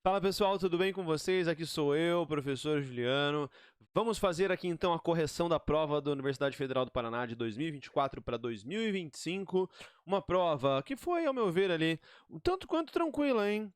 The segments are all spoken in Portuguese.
Fala pessoal, tudo bem com vocês? Aqui sou eu, professor Juliano. Vamos fazer aqui então a correção da prova da Universidade Federal do Paraná de 2024 para 2025. Uma prova que foi, ao meu ver, ali um tanto quanto tranquila, hein?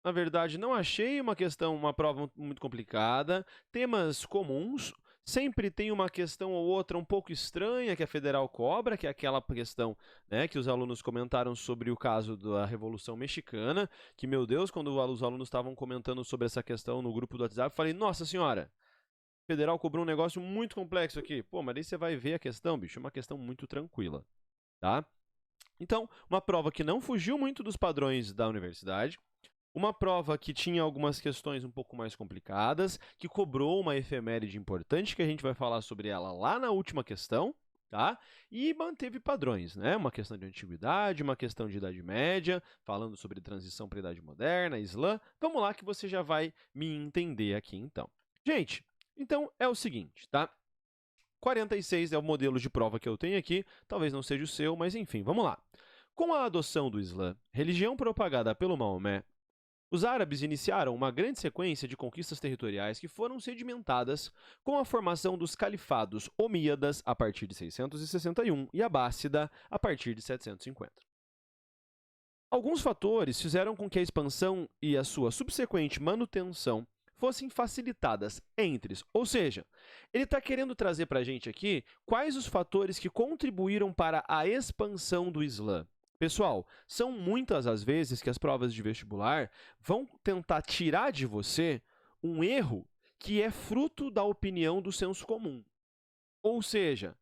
Na verdade, não achei uma prova muito complicada. Temas comuns. Sempre tem uma questão ou outra um pouco estranha que a Federal cobra, que é aquela questão, né, que os alunos comentaram sobre o caso da Revolução Mexicana, que, meu Deus, quando os alunos estavam comentando sobre essa questão no grupo do WhatsApp, eu falei, nossa senhora, a Federal cobrou um negócio muito complexo aqui. Pô, mas aí você vai ver a questão, bicho, é uma questão muito tranquila, tá? Então, uma prova que não fugiu muito dos padrões da universidade, uma prova que tinha algumas questões um pouco mais complicadas, que cobrou uma efeméride importante, que a gente vai falar sobre ela lá na última questão, tá? E manteve padrões, né? Uma questão de antiguidade, uma questão de Idade Média, falando sobre transição para a Idade Moderna, Islã. Vamos lá que você já vai me entender aqui, então. Gente, então é o seguinte, tá? 46 é o modelo de prova que eu tenho aqui, talvez não seja o seu, mas enfim, vamos lá. Com a adoção do Islã, religião propagada pelo Maomé, os árabes iniciaram uma grande sequência de conquistas territoriais que foram sedimentadas com a formação dos califados omíadas a partir de 661 e abássida a partir de 750. Alguns fatores fizeram com que a expansão e a sua subsequente manutenção fossem facilitadas entre, ou seja, ele está querendo trazer para a gente aqui quais os fatores que contribuíram para a expansão do Islã. Pessoal, são muitas as vezes que as provas de vestibular vão tentar tirar de você um erro que é fruto da opinião do senso comum. Ou seja,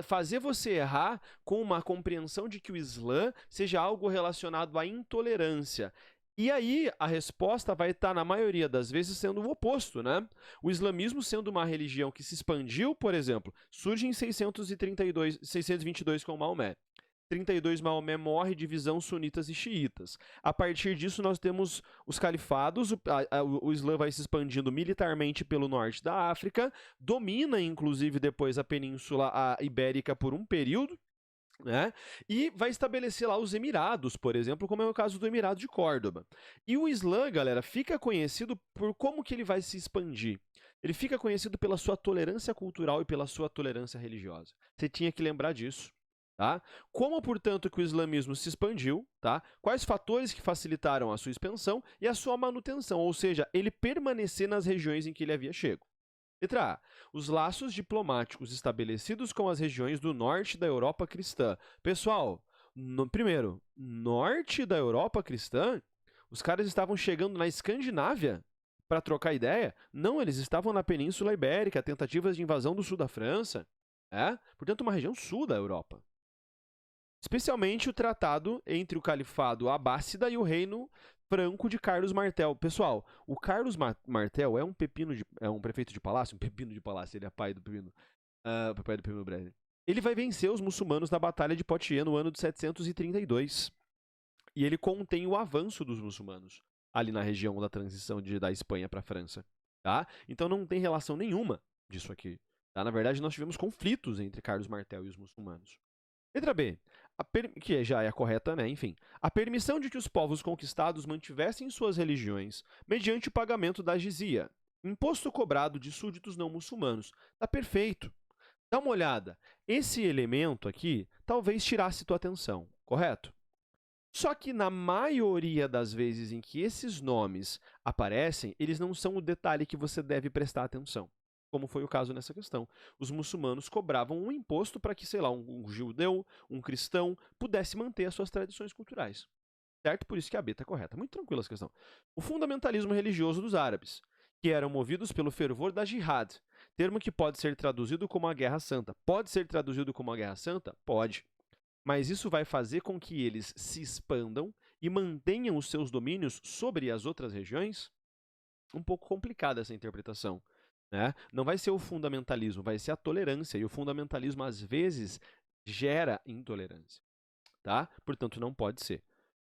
fazer você errar com uma compreensão de que o Islã seja algo relacionado à intolerância. E aí, a resposta vai estar, na maioria das vezes, sendo o oposto, né? O islamismo sendo uma religião que se expandiu, por exemplo, surge em 622 com Maomé. 32 Maomé morre, divisão sunitas e xiitas. A partir disso, nós temos os califados, o Islã vai se expandindo militarmente pelo norte da África, domina, inclusive, depois a Península Ibérica por um período, né? E vai estabelecer lá os Emirados, por exemplo, como é o caso do Emirado de Córdoba. E o Islã, galera, fica conhecido por como que ele vai se expandir. Ele fica conhecido pela sua tolerância cultural e pela sua tolerância religiosa. Você tinha que lembrar disso. Tá? Como, portanto, que o islamismo se expandiu, tá? Quais fatores que facilitaram a sua expansão e a sua manutenção, ou seja, ele permanecer nas regiões em que ele havia chego. Letra A. Os laços diplomáticos estabelecidos com as regiões do norte da Europa cristã. Pessoal, primeiro, norte da Europa cristã, os caras estavam chegando na Escandinávia para trocar ideia? Não, eles estavam na Península Ibérica, tentativas de invasão do sul da França. Portanto, uma região sul da Europa. Especialmente o tratado entre o Califado Abássida e o Reino Franco de Carlos Martel. Pessoal, o Carlos Martel é um prefeito de palácio, ele é pai do Pepino Breve. Ele vai vencer os muçulmanos na Batalha de Poitiers no ano de 732. E ele contém o avanço dos muçulmanos ali na região da transição da Espanha para a França. Tá? Então não tem relação nenhuma disso aqui. Tá? Na verdade, nós tivemos conflitos entre Carlos Martel e os muçulmanos. Letra B, que já é a correta, né? Enfim. A permissão de que os povos conquistados mantivessem suas religiões mediante o pagamento da jizia, imposto cobrado de súditos não muçulmanos. Tá perfeito. Dá uma olhada. Esse elemento aqui talvez tirasse tua atenção, correto? Só que na maioria das vezes em que esses nomes aparecem, eles não são o detalhe que você deve prestar atenção, como foi o caso nessa questão. Os muçulmanos cobravam um imposto para que, sei lá, um judeu, um cristão, pudesse manter as suas tradições culturais. Certo? Por isso que a B está correta. Muito tranquila essa questão. O fundamentalismo religioso dos árabes, que eram movidos pelo fervor da jihad, termo que pode ser traduzido como a guerra santa. Pode ser traduzido como a guerra santa? Pode. Mas isso vai fazer com que eles se expandam e mantenham os seus domínios sobre as outras regiões? Um pouco complicada essa interpretação. Né? Não vai ser o fundamentalismo, vai ser a tolerância. E o fundamentalismo, às vezes, gera intolerância. Tá? Portanto, não pode ser.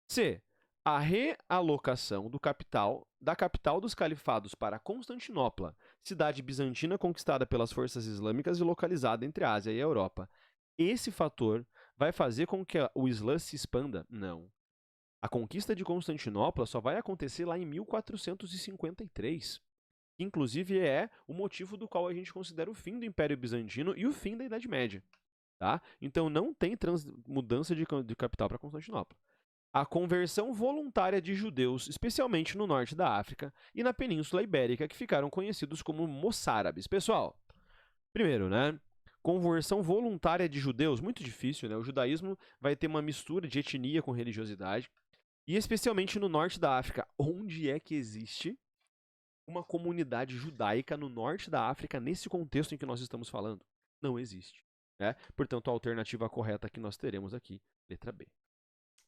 C. A realocação da capital dos califados para Constantinopla, cidade bizantina conquistada pelas forças islâmicas e localizada entre a Ásia e a Europa. Esse fator vai fazer com que o Islã se expanda? Não. A conquista de Constantinopla só vai acontecer lá em 1453. Que inclusive é o motivo do qual a gente considera o fim do Império Bizantino e o fim da Idade Média. Tá? Então não tem mudança de capital para Constantinopla. A conversão voluntária de judeus, especialmente no norte da África e na Península Ibérica, que ficaram conhecidos como moçárabes. Pessoal, primeiro, né? Conversão voluntária de judeus, muito difícil, né? O judaísmo vai ter uma mistura de etnia com religiosidade, e especialmente no norte da África. Onde é que existe uma comunidade judaica no norte da África nesse contexto em que nós estamos falando? Não existe. Né? Portanto, a alternativa correta que nós teremos aqui, letra B.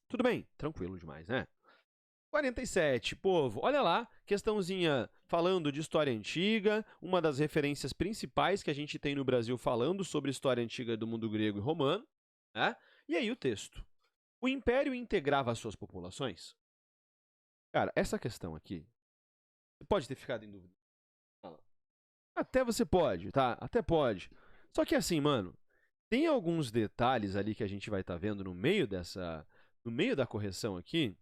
Tudo bem? Tranquilo demais, né? 47, povo. Olha lá, questãozinha falando de história antiga, uma das referências principais que a gente tem no Brasil falando sobre história antiga do mundo grego e romano. Né? E aí o texto. O império integrava as suas populações? Cara, essa questão aqui, você pode ter ficado em dúvida. Até você pode, tá? Até pode. Só que assim, mano, tem alguns detalhes ali que a gente vai estar vendo no meio da correção aqui,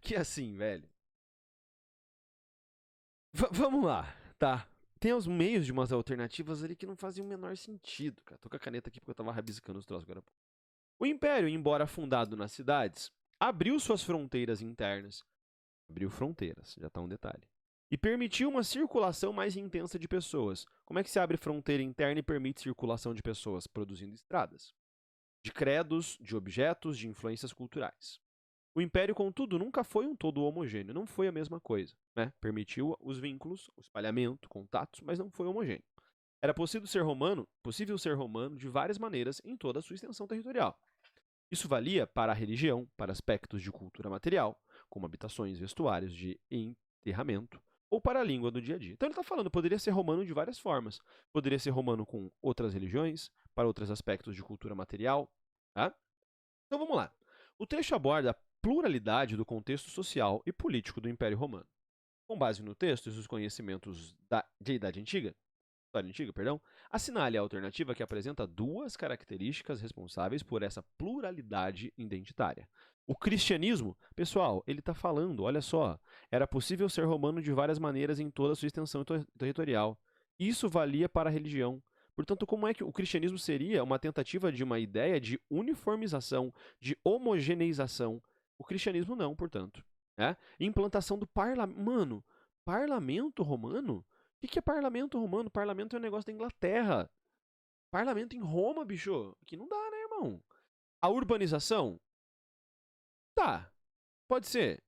que assim, velho. Vamos lá, tá? Tem os meios de umas alternativas ali que não faziam o menor sentido, cara. Tô com a caneta aqui porque eu tava rabiscando os troços agora. O Império, embora fundado nas cidades, abriu suas fronteiras internas. Abriu fronteiras, já tá um detalhe. E permitiu uma circulação mais intensa de pessoas. Como é que se abre fronteira interna e permite circulação de pessoas? Produzindo estradas. De credos, de objetos, de influências culturais. O Império, contudo, nunca foi um todo homogêneo, não foi a mesma coisa. Né? Permitiu os vínculos, o espalhamento, contatos, mas não foi homogêneo. Era possível ser romano de várias maneiras em toda a sua extensão territorial. Isso valia para a religião, para aspectos de cultura material, como habitações, vestuários de enterramento, ou para a língua do dia a dia. Então ele está falando, poderia ser romano de várias formas. Poderia ser romano com outras religiões, para outros aspectos de cultura material. Tá? Então vamos lá. O trecho aborda a pluralidade do contexto social e político do Império Romano. Com base no texto e os conhecimentos de Idade Antiga, História Antiga, perdão, assinale a alternativa que apresenta duas características responsáveis por essa pluralidade identitária. O cristianismo, pessoal, ele está falando, olha só, era possível ser romano de várias maneiras em toda a sua extensão territorial. Isso valia para a religião. Portanto, como é que o cristianismo seria uma tentativa de uma ideia de uniformização, de homogeneização? O cristianismo não, portanto. Né? Implantação do parlamento. Mano, parlamento romano? O que é parlamento romano? Parlamento é um negócio da Inglaterra. Parlamento em Roma, bicho. Aqui não dá, né, irmão? A urbanização? Tá, pode ser.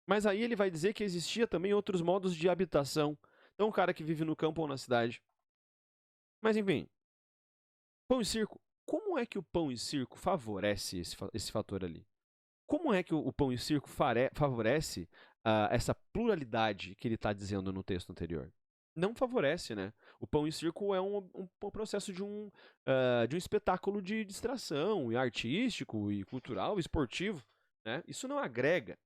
Mas aí ele vai dizer que existia também outros modos de habitação. Então, o cara que vive no campo ou na cidade. Mas, enfim. Pão e circo. Como é que o pão e circo favorece esse fator ali? Como é que o pão e circo favorece essa pluralidade que ele está dizendo no texto anterior? Não favorece, né? O pão e circo é um processo de um espetáculo de distração, e artístico, e cultural, e esportivo. Né? Isso não agrega.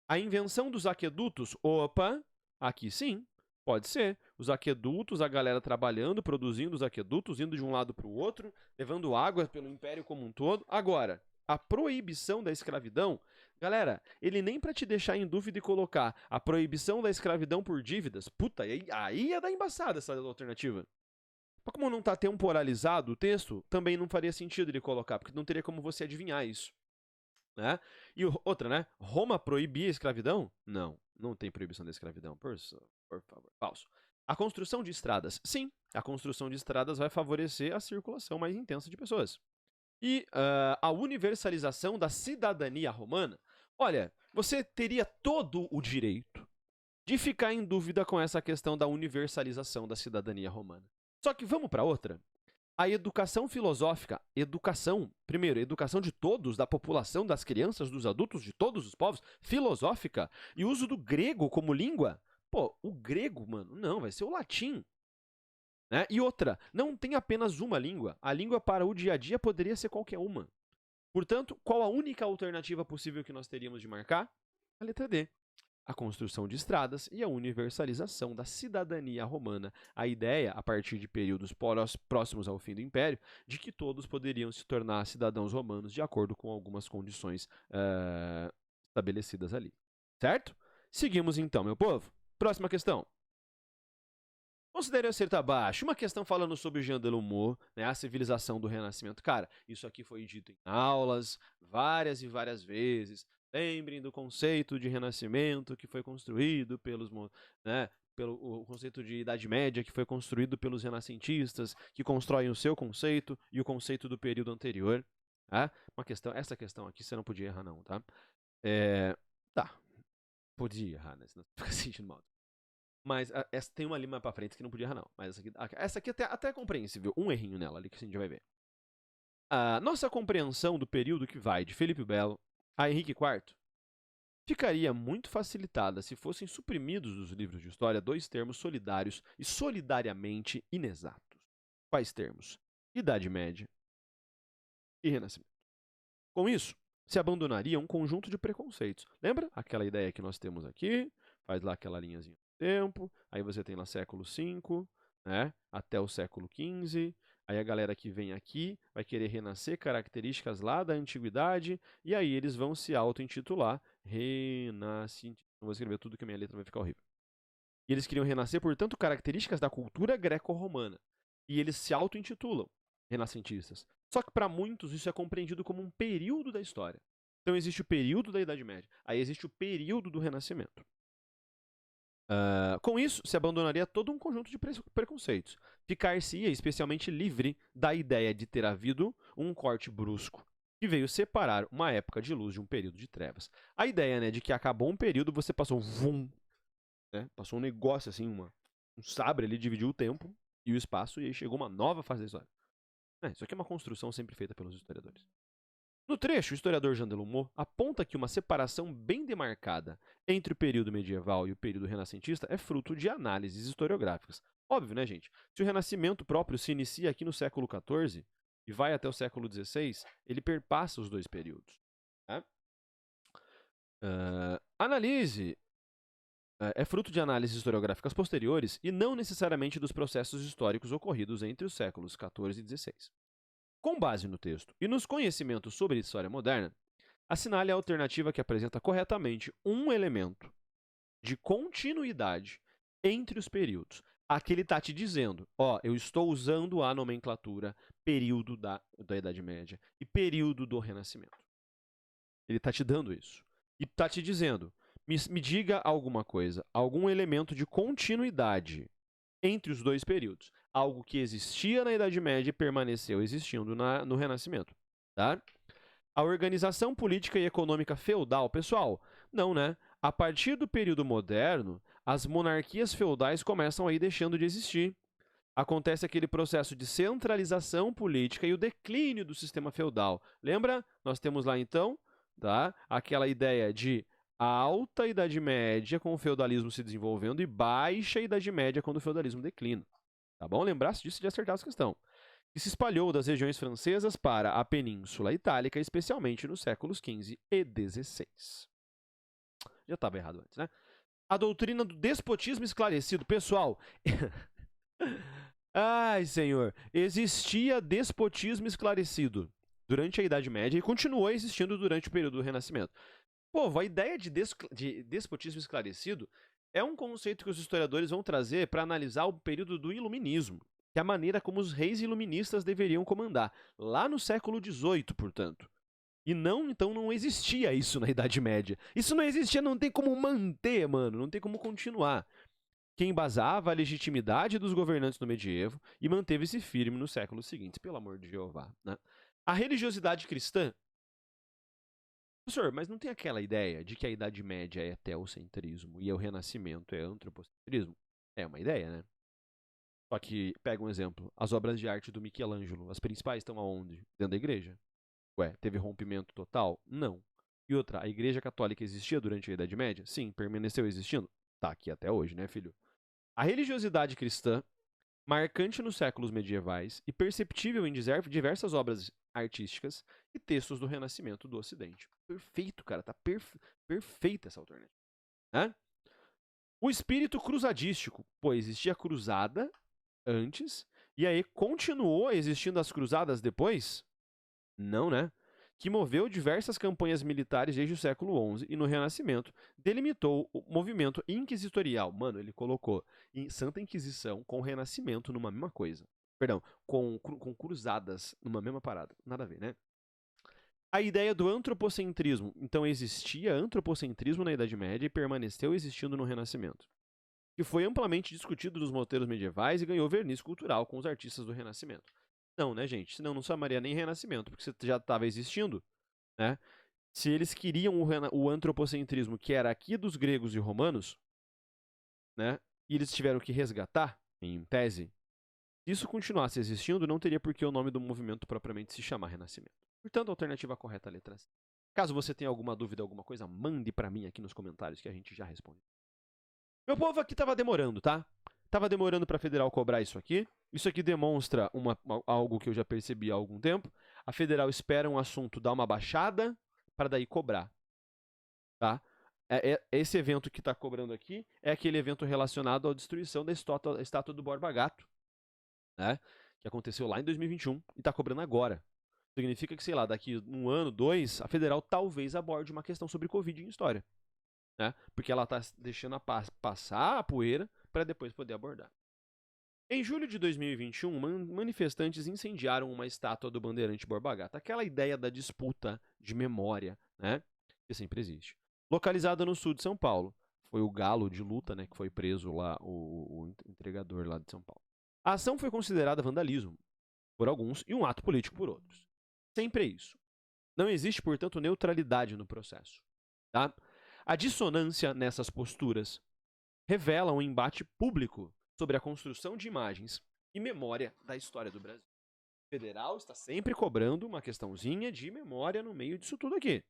A invenção dos aquedutos, opa, aqui sim, pode ser. Os aquedutos, a galera trabalhando, produzindo os aquedutos, indo de um lado para o outro, levando água pelo império como um todo. Agora, a proibição da escravidão, galera, ele nem para te deixar em dúvida e colocar a proibição da escravidão por dívidas, puta, aí ia dar embaçada essa alternativa. Mas como não está temporalizado o texto, também não faria sentido ele colocar, porque não teria como você adivinhar isso. Né? E outra, né? Roma proibia a escravidão? Não, não tem proibição da escravidão, por favor, falso. A construção de estradas, sim, a construção de estradas vai favorecer a circulação mais intensa de pessoas. E a universalização da cidadania romana, olha, você teria todo o direito de ficar em dúvida com essa questão da universalização da cidadania romana. Só que vamos para outra. A educação filosófica, primeiro, educação de todos, da população, das crianças, dos adultos, de todos os povos, filosófica, e uso do grego como língua. Pô, o grego, mano, não, vai ser o latim. Né? E outra, não tem apenas uma língua. A língua para o dia a dia poderia ser qualquer uma. Portanto, qual a única alternativa possível que nós teríamos de marcar? A letra D. a construção de estradas e a universalização da cidadania romana. A ideia, a partir de períodos próximos ao fim do Império, de que todos poderiam se tornar cidadãos romanos de acordo com algumas condições estabelecidas ali. Certo? Seguimos então, meu povo. Próxima questão. Considere acerto abaixo. Uma questão falando sobre Jean Delumeau, né, a civilização do Renascimento. Cara, isso aqui foi dito em aulas várias e várias vezes. Lembrem do conceito de Renascimento que foi construído pelos, né, o conceito de Idade Média que foi construído pelos renascentistas, que constroem o seu conceito e o conceito do período anterior. Tá? Essa questão aqui você não podia errar não, tá? Tá, podia errar, né? Senão fica sentindo mal. Mas essa tem uma ali mais pra frente que não podia errar, não. Mas essa aqui até é compreensível. Um errinho nela ali que a gente vai ver. A nossa compreensão do período que vai de Felipe Belo a Henrique IV ficaria muito facilitada se fossem suprimidos dos livros de história dois termos solidários e solidariamente inexatos. Quais termos? Idade Média e Renascimento. Com isso, se abandonaria um conjunto de preconceitos. Lembra aquela ideia que nós temos aqui? Faz lá aquela linhazinha do tempo, aí você tem lá século V, né, até o século XV, aí a galera que vem aqui vai querer renascer características lá da antiguidade, e aí eles vão se auto-intitular renascentista. Não vou escrever tudo que a minha letra vai ficar horrível. E eles queriam renascer, portanto, características da cultura greco-romana. E eles se auto-intitulam renascentistas. Só que para muitos isso é compreendido como um período da história. Então existe o período da Idade Média, aí existe o período do Renascimento. Com isso, se abandonaria todo um conjunto de preconceitos. Ficar-se-ia especialmente livre da ideia de ter havido um corte brusco que veio separar uma época de luz de um período de trevas. A ideia, né, de que acabou um período, você passou vum, né, passou um negócio assim, um sabre ali, dividiu o tempo e o espaço, e aí chegou uma nova fase da história. Isso aqui é uma construção sempre feita pelos historiadores. No trecho, o historiador Jean Delumeau aponta que uma separação bem demarcada entre o período medieval e o período renascentista é fruto de análises historiográficas. Óbvio, né, gente? Se o Renascimento próprio se inicia aqui no século XIV e vai até o século XVI, ele perpassa os dois períodos. Né? Analise é fruto de análises historiográficas posteriores e não necessariamente dos processos históricos ocorridos entre os séculos XIV e XVI. Com base no texto e nos conhecimentos sobre história moderna, assinale a alternativa que apresenta corretamente um elemento de continuidade entre os períodos. Aqui ele está te dizendo, eu estou usando a nomenclatura período da Idade Média e período do Renascimento. Ele está te dando isso. E está te dizendo, me diga alguma coisa, algum elemento de continuidade entre os dois períodos. Algo que existia na Idade Média e permaneceu existindo no Renascimento. Tá? A organização política e econômica feudal, pessoal, não, né? A partir do período moderno, as monarquias feudais começam a ir deixando de existir. Acontece aquele processo de centralização política e o declínio do sistema feudal. Lembra? Nós temos lá, então, tá? Aquela ideia de alta Idade Média com o feudalismo se desenvolvendo e baixa Idade Média quando o feudalismo declina. Tá bom? Lembrar-se disso de acertar essa questão. E se espalhou das regiões francesas para a Península Itálica, especialmente nos séculos XV e XVI. Já estava errado antes, né? A doutrina do despotismo esclarecido. Pessoal, ai, senhor, existia despotismo esclarecido durante a Idade Média e continuou existindo durante o período do Renascimento. Pô, a ideia de despotismo esclarecido é um conceito que os historiadores vão trazer para analisar o período do iluminismo, que é a maneira como os reis iluministas deveriam comandar, lá no século XVIII, portanto. E então não existia isso na Idade Média. Isso não existia, não tem como manter, mano, não tem como continuar. Quem embasava a legitimidade dos governantes no medievo e manteve-se firme nos séculos seguintes, pelo amor de Jeová. Né? A religiosidade cristã. Professor, mas não tem aquela ideia de que a Idade Média é teocentrismo e o Renascimento é antropocentrismo? É uma ideia, né? Só que, pega um exemplo, as obras de arte do Michelangelo, as principais estão aonde? Dentro da igreja. Ué, teve rompimento total? Não. E outra, a igreja católica existia durante a Idade Média? Sim, permaneceu existindo? Tá aqui até hoje, né, filho? A religiosidade cristã, marcante nos séculos medievais e perceptível em diversas obras artísticas e textos do Renascimento do Ocidente. Perfeito, cara, tá perfeita essa alternativa. né? O espírito cruzadístico. Pô, existia cruzada antes, e aí continuou existindo as cruzadas depois? Não, né? Que moveu diversas campanhas militares desde o século XI e no Renascimento, delimitou o movimento inquisitorial. Mano, ele colocou Santa Inquisição com Renascimento numa mesma coisa. Perdão, com cruzadas numa mesma parada. Nada a ver, né? A ideia do antropocentrismo. Então existia antropocentrismo na Idade Média e permaneceu existindo no Renascimento, que foi amplamente discutido nos moteiros medievais e ganhou verniz cultural com os artistas do Renascimento. Não, né, gente? Senão não chamaria nem Renascimento, porque você já estava existindo, né? Se eles queriam o antropocentrismo, que era aqui dos gregos e romanos, né? E eles tiveram que resgatar, em tese, se isso continuasse existindo, não teria por que o nome do movimento propriamente se chamar Renascimento. Portanto, a alternativa correta é a letra C. Caso você tenha alguma dúvida, alguma coisa, mande pra mim aqui nos comentários que a gente já responde. Meu povo, aqui tava demorando, tá? Tava demorando pra Federal cobrar isso aqui. Isso aqui demonstra algo que eu já percebi há algum tempo. A Federal espera um assunto dar uma baixada para daí cobrar, tá? Esse evento que tá cobrando aqui é aquele evento relacionado à destruição da estátua do Borba Gato, né? Que aconteceu lá em 2021 e tá cobrando agora. Significa que, sei lá, daqui um ano, 2, a Federal talvez aborde uma questão sobre Covid em história, né? Porque ela tá deixando passar a poeira para depois poder abordar. Em julho de 2021, manifestantes incendiaram uma estátua do bandeirante Borba Gato. Aquela ideia da disputa de memória, né? Que sempre existe. Localizada no sul de São Paulo. Foi o galo de luta, né? Que foi preso lá, o entregador lá de São Paulo. A ação foi considerada vandalismo por alguns e um ato político por outros. Sempre é isso. Não existe, portanto, neutralidade no processo, tá? A dissonância nessas posturas revela um embate público sobre a construção de imagens e memória da história do Brasil. O Federal está sempre cobrando uma questãozinha de memória no meio disso tudo aqui.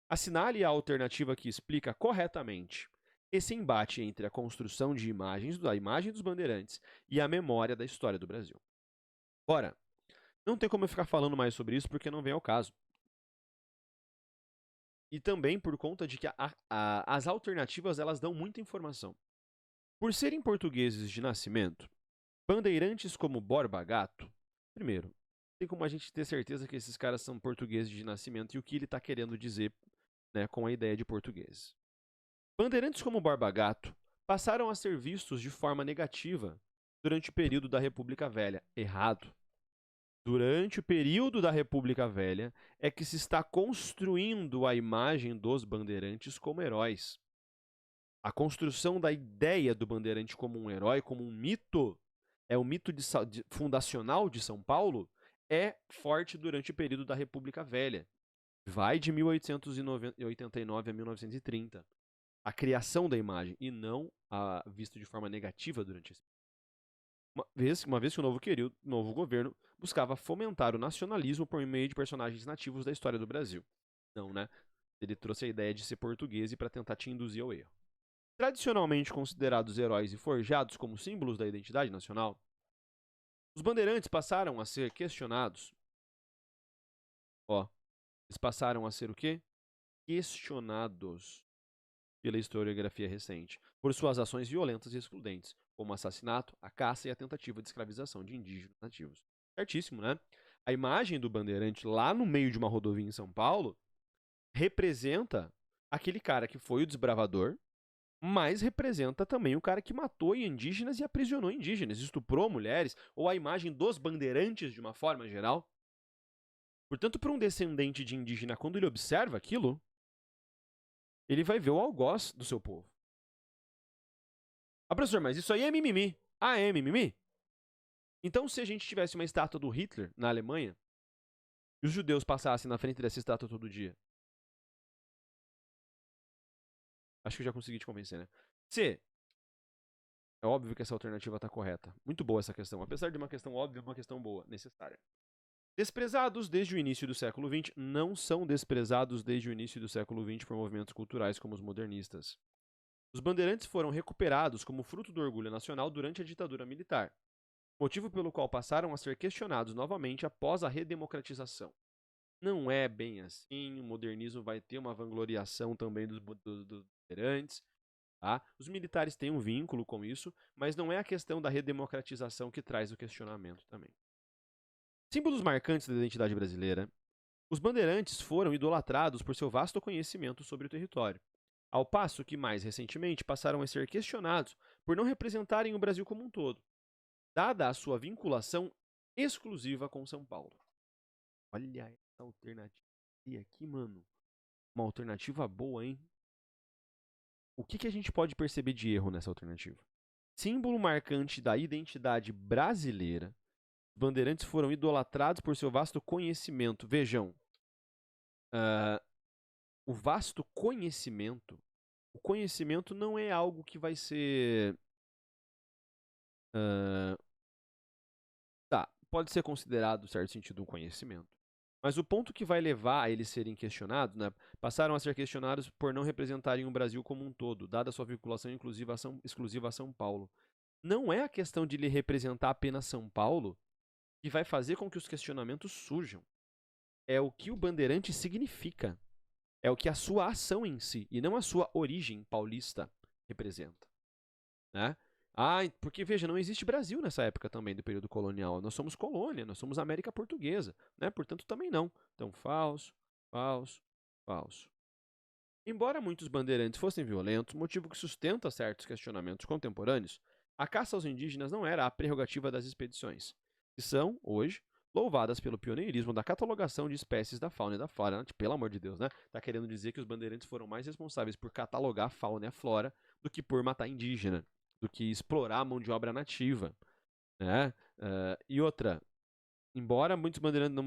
Assinale a alternativa que explica corretamente esse embate entre a construção de imagens, da imagem dos bandeirantes e a memória da história do Brasil. Ora, não tem como eu ficar falando mais sobre isso porque não vem ao caso. E também por conta de que as alternativas elas dão muita informação. Por serem portugueses de nascimento, bandeirantes como Borba Gato, primeiro, tem como a gente ter certeza que esses caras são portugueses de nascimento e o que ele está querendo dizer, né, com a ideia de português. Bandeirantes como Borba Gato passaram a ser vistos de forma negativa durante o período da República Velha. Errado. Durante o período da República Velha é que se está construindo a imagem dos bandeirantes como heróis. A construção da ideia do bandeirante como um herói, como um mito, é o mito fundacional de São Paulo, é forte durante o período da República Velha. Vai de 1889 a 1930. A criação da imagem, e não visto de forma negativa durante esse período. Uma vez que o novo governo buscava fomentar o nacionalismo por meio de personagens nativos da história do Brasil. Não, né? Ele trouxe a ideia de ser português e para tentar te induzir ao erro. Tradicionalmente considerados heróis e forjados como símbolos da identidade nacional, os bandeirantes passaram a ser questionados. Eles passaram a ser o quê? Questionados pela historiografia recente, por suas ações violentas e excludentes, como o assassinato, a caça e a tentativa de escravização de indígenas nativos. Certíssimo, né? A imagem do bandeirante lá no meio de uma rodovia em São Paulo representa aquele cara que foi o desbravador, mas representa também o cara que matou indígenas e aprisionou indígenas, estuprou mulheres, ou a imagem dos bandeirantes de uma forma geral. Portanto, para um descendente de indígena, quando ele observa aquilo, ele vai ver o algoz do seu povo. Ah, professor, mas isso aí é mimimi. Ah, é mimimi? Então, se a gente tivesse uma estátua do Hitler na Alemanha, e os judeus passassem na frente dessa estátua todo dia? Acho que eu já consegui te convencer, né? C. É óbvio que essa alternativa está correta. Muito boa essa questão. Apesar de uma questão óbvia, uma questão boa, necessária. Desprezados desde o início do século XX, não são desprezados desde o início do século XX por movimentos culturais como os modernistas. Os bandeirantes foram recuperados como fruto do orgulho nacional durante a ditadura militar, motivo pelo qual passaram a ser questionados novamente após a redemocratização. Não é bem assim, o modernismo vai ter uma vangloriação também dos bandeirantes. Tá? Os militares têm um vínculo com isso, mas não é a questão da redemocratização que traz o questionamento também. Símbolos marcantes da identidade brasileira. Os bandeirantes foram idolatrados por seu vasto conhecimento sobre o território, ao passo que, mais recentemente, passaram a ser questionados por não representarem o Brasil como um todo, dada a sua vinculação exclusiva com São Paulo. Olha essa alternativa aqui, mano. Uma alternativa boa, hein? O que a gente pode perceber de erro nessa alternativa? Símbolo marcante da identidade brasileira, os bandeirantes foram idolatrados por seu vasto conhecimento. Vejam, o vasto conhecimento, o conhecimento não é algo que vai ser... Tá, pode ser considerado, em certo sentido, um conhecimento. Mas o ponto que vai levar a eles serem questionados, né, passaram a ser questionados por não representarem o Brasil como um todo, dada a sua vinculação exclusiva a São Paulo. Não é a questão de lhe representar apenas São Paulo que vai fazer com que os questionamentos surjam. É o que o bandeirante significa. É o que a sua ação em si, e não a sua origem paulista, representa. Né? Porque, veja, não existe Brasil nessa época também do período colonial. Nós somos colônia, nós somos América Portuguesa. Né? Portanto, também não. Então, falso, falso, falso. Embora muitos bandeirantes fossem violentos, motivo que sustenta certos questionamentos contemporâneos, a caça aos indígenas não era a prerrogativa das expedições, que são, hoje, louvadas pelo pioneirismo da catalogação de espécies da fauna e da flora. Pelo amor de Deus, né? Tá querendo dizer que os bandeirantes foram mais responsáveis por catalogar a fauna e a flora do que por matar indígena, do que explorar a mão de obra nativa. Né? E outra, embora muitos bandeirantes não...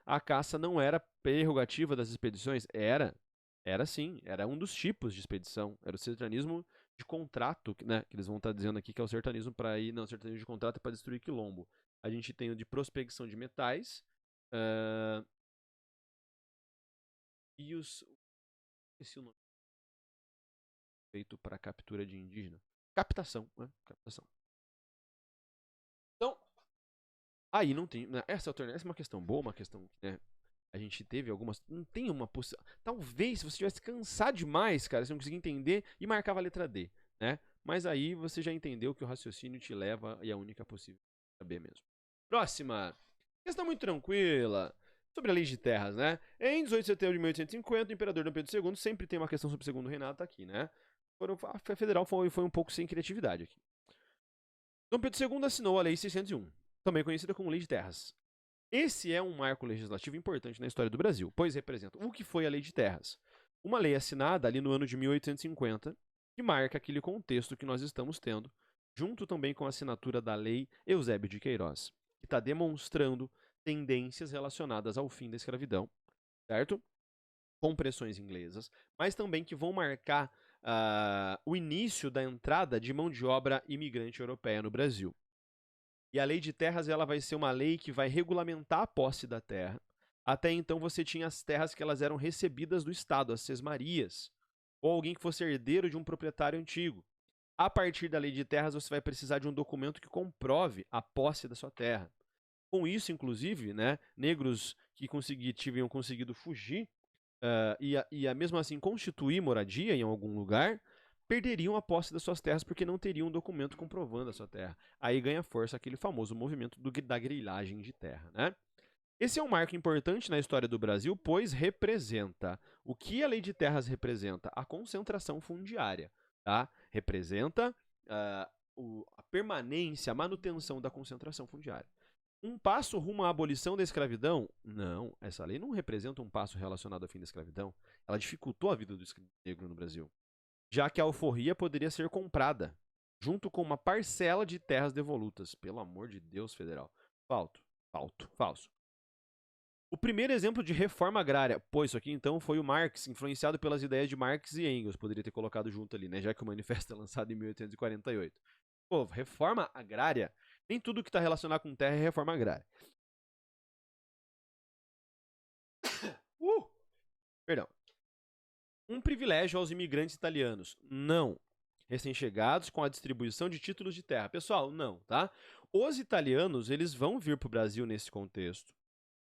A caça não era prerrogativa das expedições. Era sim, era um dos tipos de expedição. Era o sertanismo de contrato, né? Que eles vão estar dizendo aqui que é o sertanismo para ir... Não, o sertanismo de contrato é para destruir quilombo. A gente tem o de prospecção de metais. E os... Esqueci o nome. Feito para captura de indígena. Captação, né? Captação. Então, aí não tem... Né? Essa é uma questão boa, uma questão... Né? A gente teve algumas... Não tem uma possibilidade... Talvez, se você tivesse cansado demais, cara, você não conseguia entender e marcava a letra D, né? Mas aí você já entendeu que o raciocínio te leva e a única possível é B mesmo. Próxima. Questão muito tranquila. Sobre a lei de terras, né? Em 18 de setembro de 1850, o imperador Dom Pedro II, sempre tem uma questão sobre o segundo reinado, tá aqui, né? A federal foi um pouco sem criatividade aqui. Dom Pedro II assinou a Lei 601, também conhecida como Lei de Terras. Esse é um marco legislativo importante na história do Brasil, pois representa o que foi a Lei de Terras. Uma lei assinada ali no ano de 1850, que marca aquele contexto que nós estamos tendo, junto também com a assinatura da Lei Eusébio de Queiroz, que está demonstrando tendências relacionadas ao fim da escravidão, certo? Com pressões inglesas, mas também que vão marcar o início da entrada de mão de obra imigrante europeia no Brasil. E a lei de terras ela vai ser uma lei que vai regulamentar a posse da terra. Até então você tinha as terras que elas eram recebidas do Estado, as sesmarias, ou alguém que fosse herdeiro de um proprietário antigo. A partir da lei de terras você vai precisar de um documento que comprove a posse da sua terra. Com isso, inclusive, né, negros que tinham conseguido fugir mesmo assim constituir moradia em algum lugar, perderiam a posse das suas terras porque não teriam um documento comprovando a sua terra. Aí ganha força aquele famoso movimento da grilagem de terra, né? Esse é um marco importante na história do Brasil, pois representa o que a lei de terras representa? A concentração fundiária, tá? Representa a permanência, a manutenção da concentração fundiária. Um passo rumo à abolição da escravidão? Não, essa lei não representa um passo relacionado ao fim da escravidão. Ela dificultou a vida do negro no Brasil, já que a alforria poderia ser comprada, junto com uma parcela de terras devolutas. Pelo amor de Deus, federal. Falso. O primeiro exemplo de reforma agrária, pô, isso aqui então foi o Marx, influenciado pelas ideias de Marx e Engels, poderia ter colocado junto ali, né, já que o manifesto é lançado em 1848. Pô, reforma agrária, nem tudo que está relacionado com terra é reforma agrária. Perdão. Um privilégio aos imigrantes italianos? Não. Recém-chegados com a distribuição de títulos de terra. Pessoal, não, tá? Os italianos, eles vão vir para o Brasil nesse contexto.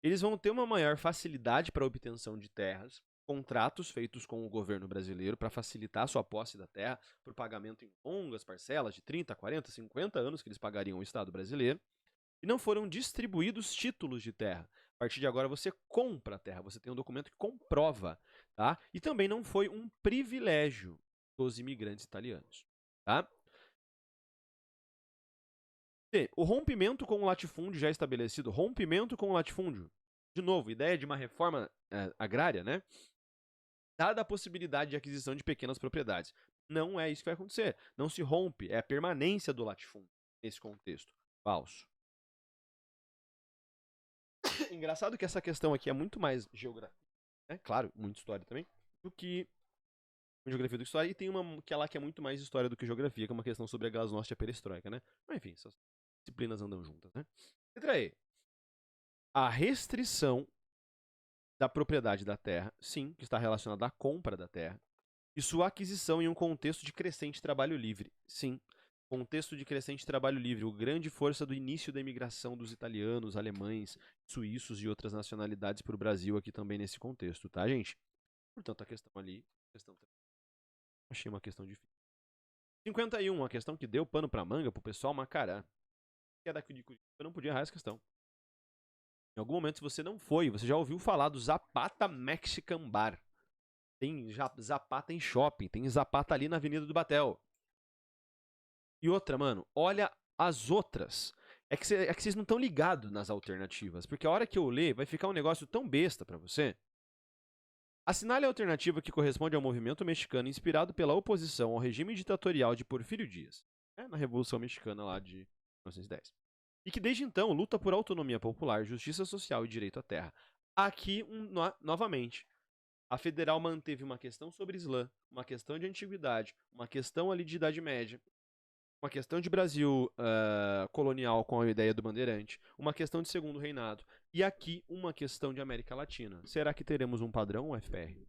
eles vão ter uma maior facilidade para a obtenção de terras, contratos feitos com o governo brasileiro para facilitar a sua posse da terra por pagamento em longas parcelas de 30, 40, 50 anos que eles pagariam ao Estado brasileiro. E não foram distribuídos títulos de terra. A partir de agora você compra a terra, você tem um documento que comprova, tá? E também não foi um privilégio dos imigrantes italianos, tá? E o rompimento com o latifúndio já estabelecido, rompimento com o latifúndio, de novo, ideia de uma reforma agrária, né? Dada a possibilidade de aquisição de pequenas propriedades. Não é isso que vai acontecer. Não se rompe, é a permanência do latifúndio nesse contexto. Falso. Engraçado que essa questão aqui é muito mais geografia, né? Claro, muita história também, do que geografia do que história, e tem uma que é lá que é muito mais história do que geografia, que é uma questão sobre a glasnost e a perestroika, né? Mas enfim, essas disciplinas andam juntas, né? Letra E. A restrição da propriedade da terra, sim, que está relacionada à compra da terra, e sua aquisição em um contexto de crescente trabalho livre, sim. Contexto de crescente trabalho livre, o grande força do início da imigração dos italianos, alemães, suíços e outras nacionalidades para o Brasil aqui também nesse contexto, tá, gente? Portanto, a questão ali, achei uma questão difícil. 51, uma questão que deu pano pra manga pro pessoal Macará. Que é daqui de Curitiba, eu não podia errar essa questão. Em algum momento, se você não foi, você já ouviu falar do Zapata Mexican Bar. Tem Zapata em shopping, tem Zapata ali na Avenida do Batel. E outra, mano, olha as outras. É que vocês não estão ligados nas alternativas, porque a hora que eu ler vai ficar um negócio tão besta pra você. Assinale a alternativa que corresponde ao movimento mexicano inspirado pela oposição ao regime ditatorial de Porfírio Dias, na Revolução Mexicana lá de 1910. E que desde então luta por autonomia popular, justiça social e direito à terra. Aqui, novamente, a federal manteve uma questão sobre Islã, uma questão de antiguidade, uma questão ali de Idade Média, uma questão de Brasil colonial com a ideia do bandeirante, uma questão de segundo reinado, e aqui uma questão de América Latina. Será que teremos um padrão UFR?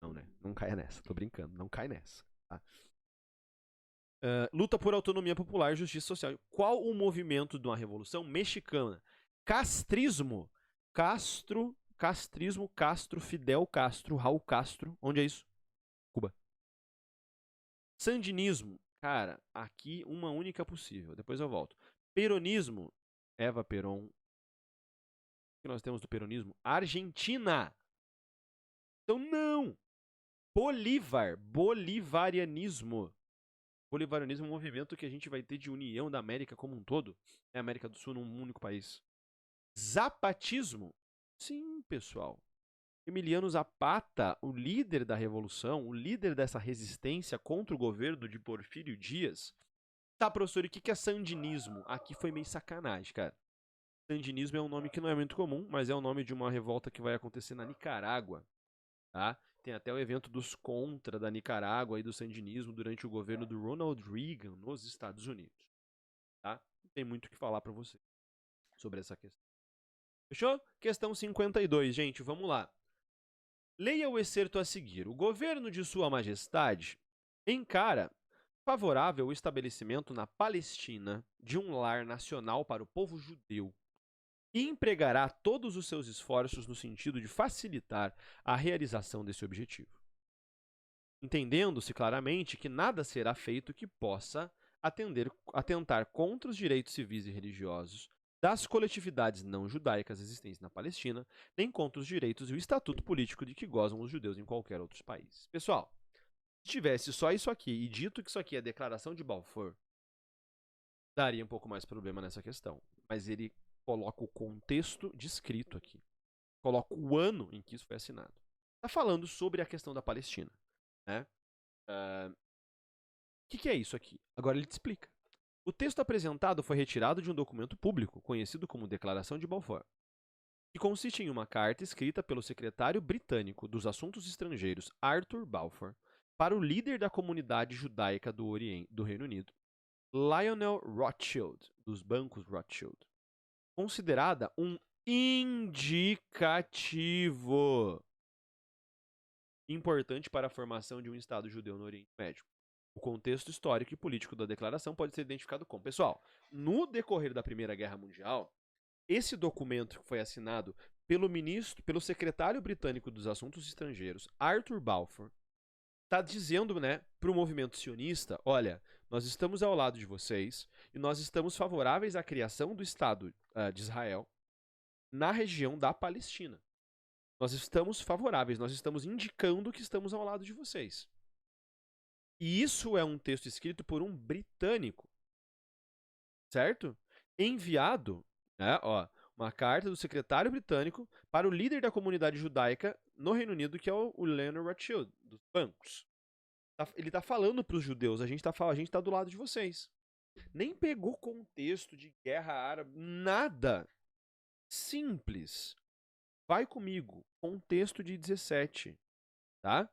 Não, né? Não caia nessa, tô brincando, não cai nessa. Tá? Luta por autonomia popular e justiça social. Qual o movimento de uma revolução mexicana? Castrismo. Castrismo, Castro, Fidel Castro, Raul Castro. Onde é isso? Cuba. Sandinismo. Cara, aqui uma única possível. Depois eu volto. Peronismo. Eva Peron. O que nós temos do peronismo? Argentina. Então não. Bolívar. Bolivarianismo. Bolivarianismo é um movimento que a gente vai ter de união da América como um todo. É a América do Sul num único país. Zapatismo. Sim, pessoal. Emiliano Zapata, o líder da revolução, o líder dessa resistência contra o governo de Porfírio Dias. Tá, professor, e o que é sandinismo? Aqui foi meio sacanagem, cara. Sandinismo é um nome que não é muito comum, mas é o nome de uma revolta que vai acontecer na Nicarágua, tá? Tem até o evento dos contra da Nicarágua e do sandinismo durante o governo do Ronald Reagan nos Estados Unidos, tá? Não tem muito o que falar pra você sobre essa questão. Fechou? Questão 52, gente, vamos lá. Leia o excerto a seguir. O governo de Sua Majestade encara favorável o estabelecimento na Palestina de um lar nacional para o povo judeu e empregará todos os seus esforços no sentido de facilitar a realização desse objetivo. Entendendo-se claramente que nada será feito que possa atentar contra os direitos civis e religiosos das coletividades não judaicas existentes na Palestina, nem contra os direitos e o estatuto político de que gozam os judeus em qualquer outro país. Pessoal, se tivesse só isso aqui e dito que isso aqui é a declaração de Balfour, daria um pouco mais problema nessa questão. Mas ele coloca o contexto descrito aqui. Coloca o ano em que isso foi assinado. Está falando sobre a questão da Palestina, né? O que é isso aqui? Agora ele te explica. O texto apresentado foi retirado de um documento público, conhecido como Declaração de Balfour, que consiste em uma carta escrita pelo secretário britânico dos Assuntos Estrangeiros, Arthur Balfour, para o líder da comunidade judaica do Reino Unido, Lionel Rothschild, dos bancos Rothschild, considerada um indicativo importante para a formação de um Estado judeu no Oriente Médio. O contexto histórico e político da declaração pode ser identificado como... Pessoal, no decorrer da Primeira Guerra Mundial, Esse documento que foi assinado pelo secretário britânico dos Assuntos Estrangeiros, Arthur Balfour, está dizendo, né, para o movimento sionista, olha, nós estamos ao lado de vocês e nós estamos favoráveis à criação do Estado de Israel na região da Palestina. Nós estamos favoráveis, nós estamos indicando que estamos ao lado de vocês. E isso é um texto escrito por um britânico, certo? Enviado, né, uma carta do secretário britânico para o líder da comunidade judaica no Reino Unido, que é o Leonard Rothschild, dos bancos. Ele está falando para os judeus, a gente tá do lado de vocês. Nem pegou contexto de guerra árabe, nada. Simples. Vai comigo, contexto de 17, tá?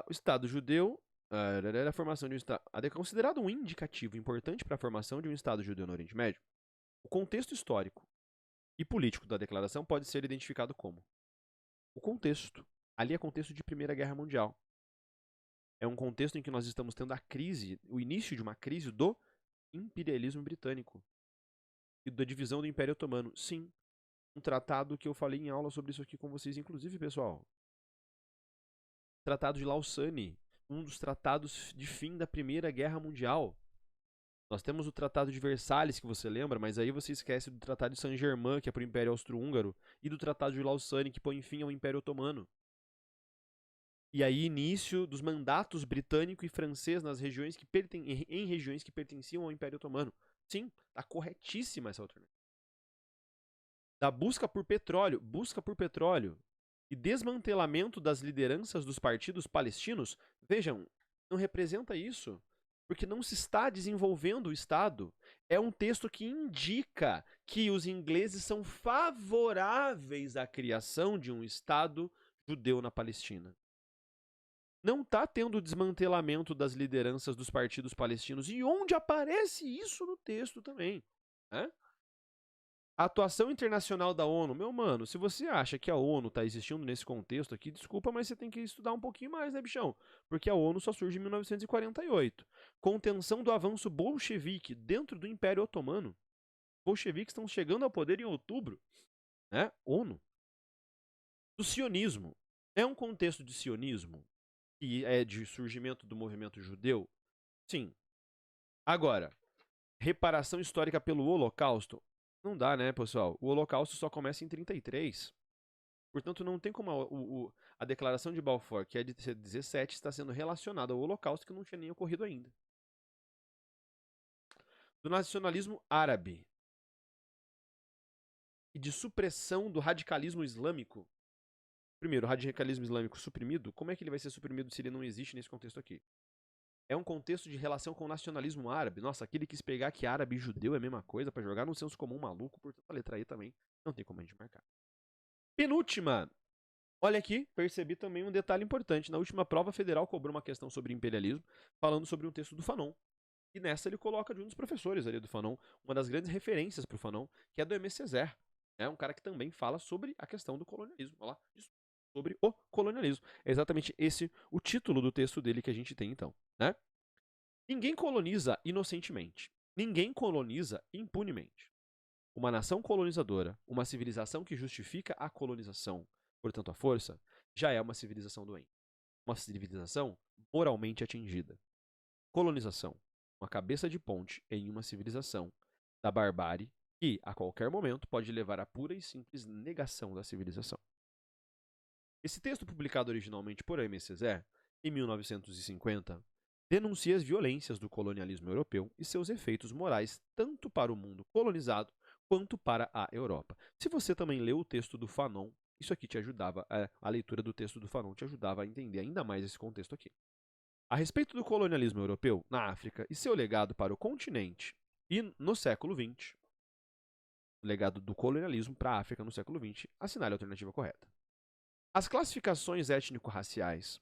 O Estado judeu, a formação de um Estado, é considerado um indicativo importante para a formação de um Estado judeu no Oriente Médio. O contexto histórico e político da declaração pode ser identificado como o contexto. Ali é contexto de Primeira Guerra Mundial. É um contexto em que nós estamos tendo a crise, o início de uma crise do imperialismo britânico e da divisão do Império Otomano. Sim, um tratado que eu falei em aula sobre isso aqui com vocês, inclusive, pessoal. Tratado de Lausanne, um dos tratados de fim da Primeira Guerra Mundial. Nós temos o Tratado de Versalhes, que você lembra, mas aí você esquece do Tratado de Saint-Germain, que é para o Império Austro-Húngaro, e do Tratado de Lausanne, que põe fim ao Império Otomano. E aí, início dos mandatos britânico e francês nas regiões em regiões que pertenciam ao Império Otomano. Sim, está corretíssima essa alternativa. Da busca por petróleo e desmantelamento das lideranças dos partidos palestinos, vejam, não representa isso, porque não se está desenvolvendo o Estado. É um texto que indica que os ingleses são favoráveis à criação de um Estado judeu na Palestina. Não está tendo desmantelamento das lideranças dos partidos palestinos. E onde aparece isso no texto também? Né? A atuação internacional da ONU. Meu mano, se você acha que a ONU está existindo nesse contexto aqui, desculpa, mas você tem que estudar um pouquinho mais, né, bichão? Porque a ONU só surge em 1948. Contenção do avanço bolchevique dentro do Império Otomano. Bolcheviques estão chegando ao poder em outubro. Né? ONU. Do sionismo. É um contexto de sionismo? Que é de surgimento do movimento judeu? Sim. Agora, reparação histórica pelo Holocausto? Não dá, né, pessoal? O Holocausto só começa em 33. Portanto, não tem como a declaração de Balfour, que é de 17, está sendo relacionada ao Holocausto que não tinha nem ocorrido ainda. Do nacionalismo árabe e de supressão do radicalismo islâmico. Primeiro, o radicalismo islâmico suprimido, como é que ele vai ser suprimido se ele não existe nesse contexto aqui? É um contexto de relação com o nacionalismo árabe. Nossa, aquele quis pegar que árabe e judeu é a mesma coisa pra jogar no senso comum maluco, portanto a letra aí também não tem como a gente marcar. Penúltima. Olha aqui, percebi também um detalhe importante. Na última prova federal cobrou uma questão sobre imperialismo, falando sobre um texto do Fanon. E nessa ele coloca de um dos professores ali do Fanon, uma das grandes referências pro Fanon, que é do Aimé Césaire. É um cara que também fala sobre a questão do colonialismo. Olha lá, isso. Sobre o colonialismo. É exatamente esse o título do texto dele que a gente tem então, né? Ninguém coloniza inocentemente. Ninguém coloniza impunemente. Uma nação colonizadora, uma civilização que justifica a colonização, portanto a força, já é uma civilização doente. Uma civilização moralmente atingida. Colonização, uma cabeça de ponte em uma civilização da barbárie que, a qualquer momento, pode levar à pura e simples negação da civilização. Esse texto, publicado originalmente por Aimé Césaire, em 1950, denuncia as violências do colonialismo europeu e seus efeitos morais tanto para o mundo colonizado quanto para a Europa. Se você também leu o texto do Fanon, isso aqui te ajudava, a leitura do texto do Fanon te ajudava a entender ainda mais esse contexto aqui. A respeito do colonialismo europeu na África e seu legado para o continente e no século XX, o legado do colonialismo para a África no século XX, assinale a alternativa correta. As classificações étnico-raciais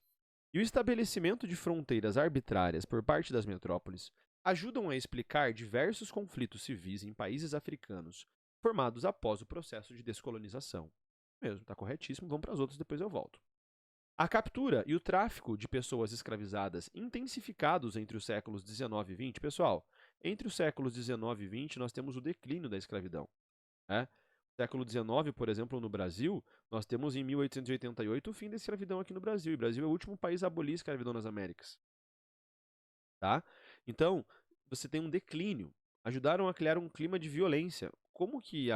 e o estabelecimento de fronteiras arbitrárias por parte das metrópoles ajudam a explicar diversos conflitos civis em países africanos formados após o processo de descolonização. Mesmo, tá corretíssimo, vamos para as outras, depois eu volto. A captura e o tráfico de pessoas escravizadas intensificados entre os séculos 19 e 20, pessoal, Entre os séculos 19 e 20, nós temos o declínio da escravidão. Né? Século 19, por exemplo, no Brasil, nós temos em 1888 o fim da escravidão aqui no Brasil. E o Brasil é o último país a abolir a escravidão nas Américas. Tá? Então, você tem um declínio. Ajudaram a criar um clima de violência. Como que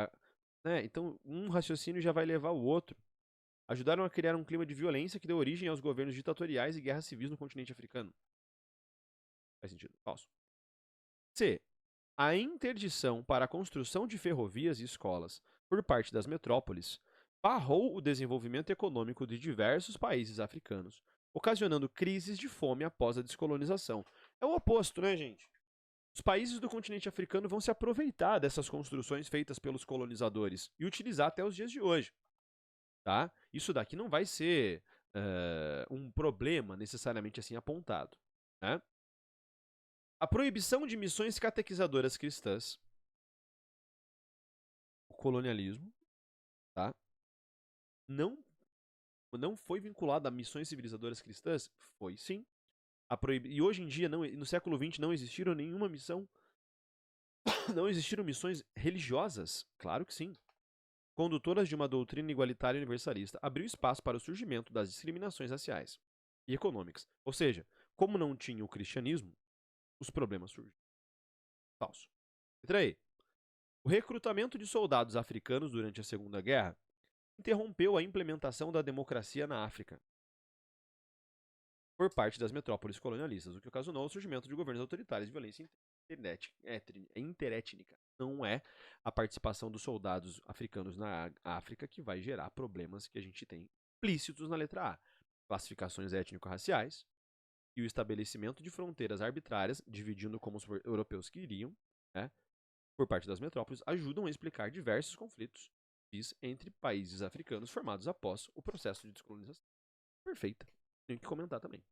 né? Então, um raciocínio já vai levar o outro. Ajudaram a criar um clima de violência que deu origem aos governos ditatoriais e guerras civis no continente africano. Faz sentido? Falso. C. A interdição para a construção de ferrovias e escolas por parte das metrópoles barrou o desenvolvimento econômico de diversos países africanos, ocasionando crises de fome após a descolonização. É o oposto, né, gente? Os países do continente africano vão se aproveitar dessas construções feitas pelos colonizadores e utilizar até os dias de hoje. Tá? Isso daqui não vai ser um problema necessariamente assim apontado. Né? A proibição de missões catequizadoras cristãs, o colonialismo, tá? Não foi vinculado a missões civilizadoras cristãs? Foi sim. E hoje em dia, no século XX, não existiram nenhuma missão. Não existiram missões religiosas? Claro que sim. Condutoras de uma doutrina igualitária e universalista, abriu espaço para o surgimento das discriminações raciais e econômicas. Ou seja, como não tinha o cristianismo, os problemas surgem. Falso. Letra aí. O recrutamento de soldados africanos durante a Segunda Guerra interrompeu a implementação da democracia na África por parte das metrópoles colonialistas, o que ocasionou o surgimento de governos autoritários e violência interétnica. Não é a participação dos soldados africanos na África que vai gerar problemas que a gente tem implícitos na letra A. Classificações étnico-raciais e o estabelecimento de fronteiras arbitrárias, dividindo como os europeus queriam, né, por parte das metrópoles, ajudam a explicar diversos conflitos entre países africanos formados após o processo de descolonização. Perfeita. Tem que comentar também.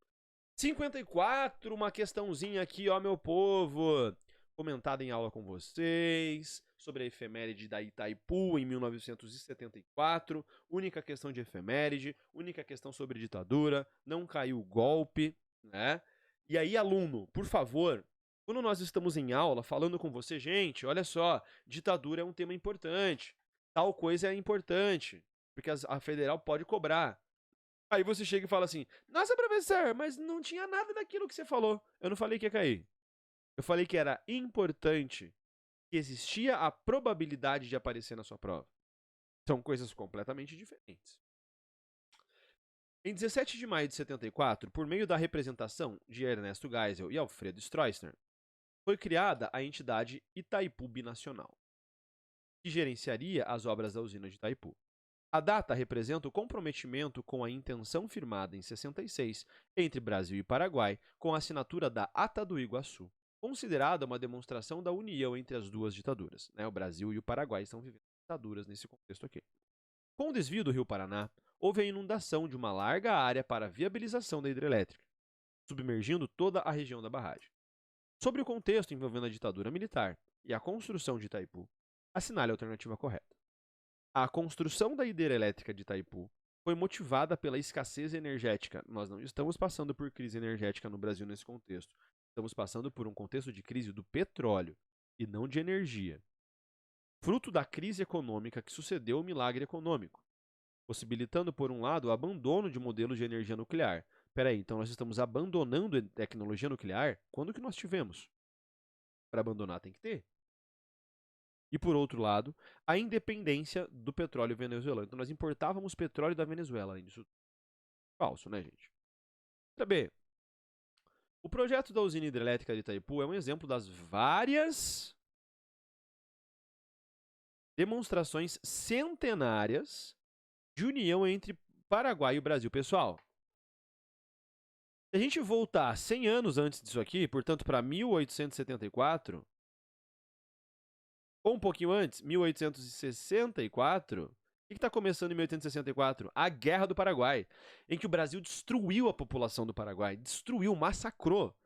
54, uma questãozinha aqui, ó, meu povo. Comentada em aula com vocês, sobre a efeméride da Itaipu em 1974. Única questão de efeméride, única questão sobre ditadura, não caiu o golpe, né? E aí, aluno, por favor, quando nós estamos em aula falando com você, gente, olha só, ditadura é um tema importante, tal coisa é importante, porque a federal pode cobrar. Aí você chega e fala assim, nossa, professor, mas não tinha nada daquilo que você falou. Eu não falei que ia cair. Eu falei que era importante, que existia a probabilidade de aparecer na sua prova. São coisas completamente diferentes. Em 17 de maio de 74, por meio da representação de Ernesto Geisel e Alfredo Stroessner, foi criada a entidade Itaipu Binacional, que gerenciaria as obras da usina de Itaipu. A data representa o comprometimento com a intenção firmada em 66 entre Brasil e Paraguai com a assinatura da Ata do Iguaçu, considerada uma demonstração da união entre as duas ditaduras. O Brasil e o Paraguai estão vivendo ditaduras nesse contexto aqui. Com o desvio do Rio Paraná, houve a inundação de uma larga área para a viabilização da hidrelétrica, submergindo toda a região da barragem. Sobre o contexto envolvendo a ditadura militar e a construção de Itaipu, assinale a alternativa correta. A construção da hidrelétrica de Itaipu foi motivada pela escassez energética. Nós não estamos passando por crise energética no Brasil nesse contexto. Estamos passando por um contexto de crise do petróleo e não de energia. Fruto da crise econômica que sucedeu o milagre econômico, possibilitando, por um lado, o abandono de modelos de energia nuclear. Peraí, então nós estamos abandonando a tecnologia nuclear? Quando que nós tivemos? Para abandonar tem que ter. E, por outro lado, a independência do petróleo venezuelano. Então, nós importávamos petróleo da Venezuela, além disso. Falso, né, gente? B. O projeto da usina hidrelétrica de Itaipu é um exemplo das várias demonstrações centenárias de união entre Paraguai e o Brasil. Pessoal, se a gente voltar 100 anos antes disso aqui, portanto, para 1874... ou um pouquinho antes, 1864, o que está começando em 1864? A Guerra do Paraguai, em que o Brasil destruiu a população do Paraguai, destruiu, massacrou,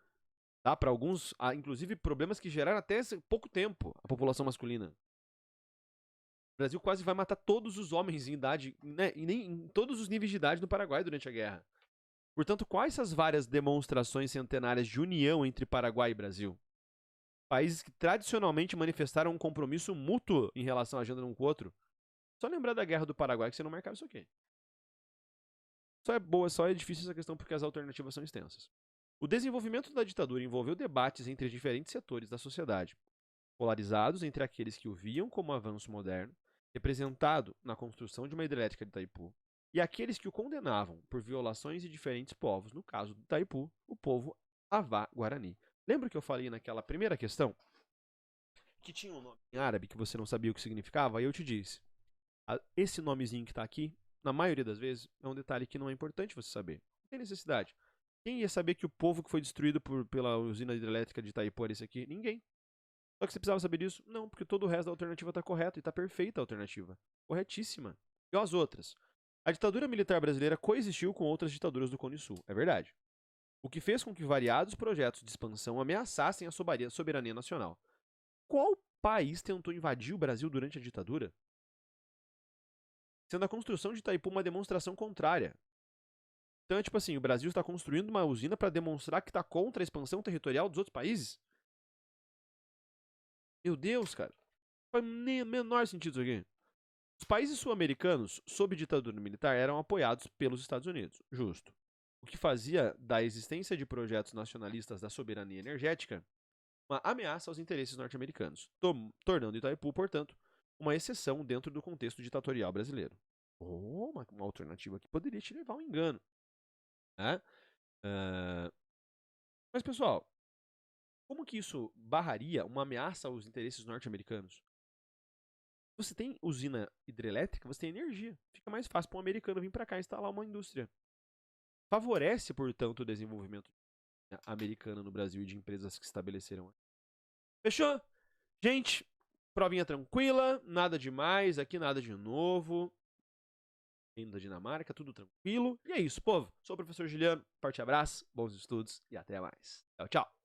tá? Para alguns, inclusive, problemas que geraram até pouco tempo a população masculina. O Brasil quase vai matar todos os homens em idade, né? E nem em todos os níveis de idade no Paraguai durante a guerra. Portanto, quais essas várias demonstrações centenárias de união entre Paraguai e Brasil? Países que tradicionalmente manifestaram um compromisso mútuo em relação à agenda um com o outro. Só lembrar da Guerra do Paraguai que você não marcava isso aqui. Só é difícil essa questão porque as alternativas são extensas. O desenvolvimento da ditadura envolveu debates entre diferentes setores da sociedade, polarizados entre aqueles que o viam como um avanço moderno, representado na construção de uma hidrelétrica de Itaipu, e aqueles que o condenavam por violações de diferentes povos, no caso do Itaipu, o povo Avá-Guarani. Lembra que eu falei naquela primeira questão? Que tinha um nome em árabe que você não sabia o que significava? Aí eu te disse, esse nomezinho que está aqui, na maioria das vezes, é um detalhe que não é importante você saber. Não tem necessidade. Quem ia saber que o povo que foi destruído pela usina hidrelétrica de Itaipu era esse aqui? Ninguém. Só que você precisava saber disso? Não, porque todo o resto da alternativa está correto e está perfeita a alternativa. Corretíssima. E as outras? A ditadura militar brasileira coexistiu com outras ditaduras do Cone Sul, é verdade. O que fez com que variados projetos de expansão ameaçassem a soberania nacional. Qual país tentou invadir o Brasil durante a ditadura? Sendo a construção de Itaipu uma demonstração contrária. Então é tipo assim, o Brasil está construindo uma usina para demonstrar que está contra a expansão territorial dos outros países? Meu Deus, cara. Não faz nem o menor sentido isso aqui. Os países sul-americanos, sob ditadura militar, eram apoiados pelos Estados Unidos. Justo. O que fazia da existência de projetos nacionalistas da soberania energética uma ameaça aos interesses norte-americanos, tornando Itaipu, portanto, uma exceção dentro do contexto ditatorial brasileiro. Uma alternativa que poderia te levar a um engano. Né? Mas, pessoal, como que isso barraria uma ameaça aos interesses norte-americanos? Você tem usina hidrelétrica, você tem energia. Fica mais fácil para um americano vir para cá e instalar uma indústria. Favorece, portanto, o desenvolvimento americano no Brasil e de empresas que se estabeleceram aqui. Fechou? Gente, provinha tranquila, nada demais, aqui nada de novo. Indo da Dinamarca, tudo tranquilo. E é isso, povo. Sou o professor Juliano, forte abraço, bons estudos e até mais. Tchau, tchau.